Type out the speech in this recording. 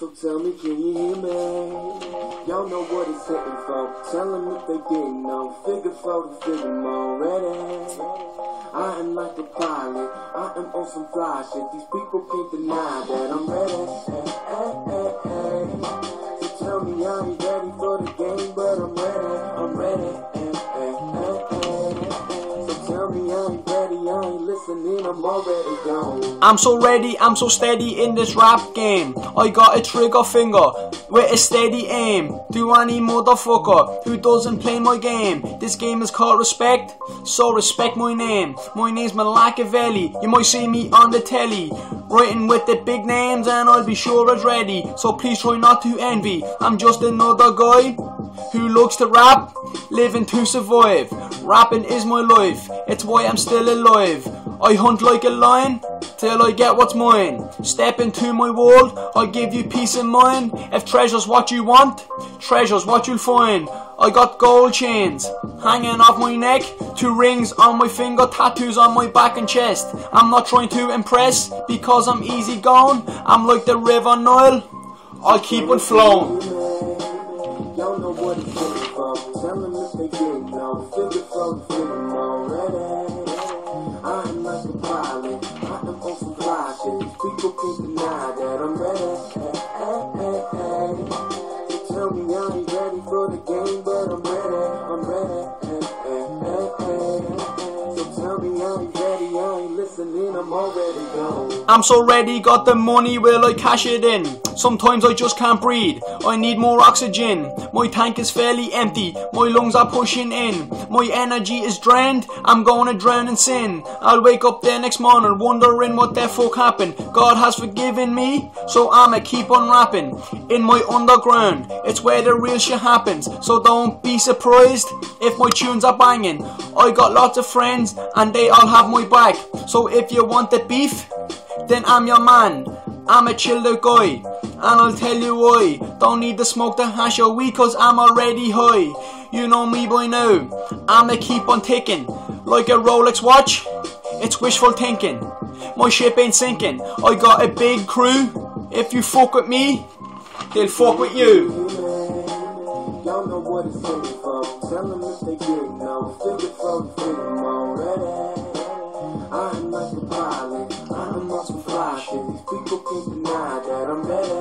So tell me, can you hear me? Y'all know what it's hitting for. Tell them if they didn't know. Figure for the figure already. I am like a pilot. I am on some fly shit. These people can't deny that I'm ready. So tell me I ain't ready for the game, but I'm ready. I'm ready. So tell me I ain't ready. I ain't listening. I'm already gone. I'm so ready, I'm so steady in this rap game. I got a trigger finger with a steady aim. Do any motherfucker who doesn't play my game. This game is called respect, so respect my name. My name's Machiavelli, you might see me on the telly, writing with the big names and I'll be sure as ready. So please try not to envy, I'm just another guy who looks to rap, living to survive. Rapping is my life, it's why I'm still alive. I hunt like a lion till I get what's mine. Step into my world, I'll give you peace of mind. If treasure's what you want, treasure's what you'll find. I got gold chains hanging off my neck, 2 rings on my finger, tattoos on my back and chest. I'm not trying to impress because I'm easy going. I'm like the River Nile, I'll keep on flowing. Y'all know what it's getting from. Tell them if they didn't know. Figure from feeling already. I am like a pilot. I am on some fly shit. These people can't deny that I'm ready. So tell me I ain't ready for the game, but I'm ready. I'm ready. So tell me I ain't ready. I ain't listening. I'm already gone. I'm so ready, got the money, will I cash it in? Sometimes I just can't breathe, I need more oxygen. My tank is fairly empty, my lungs are pushing in. My energy is drained, I'm gonna drown in sin. I'll wake up the next morning wondering what the fuck happened. God has forgiven me, so I'ma keep on rapping. In my underground, it's where the real shit happens. So don't be surprised if my tunes are banging. I got lots of friends and they all have my back. So if you want the beef, then I'm your man. I'm a chilled out guy, and I'll tell you why. Don't need to smoke the hash or weed cause I'm already high. You know me by now, I'ma keep on ticking. Like a Rolex watch, it's wishful thinking. My ship ain't sinking, I got a big crew. If you fuck with me, they'll fuck with you. Y'all know what it's getting from. Tell them if they didn't know. Figure from feeling already. I am like a pilot. I am on some fly shit. These people can't deny that I'm ready.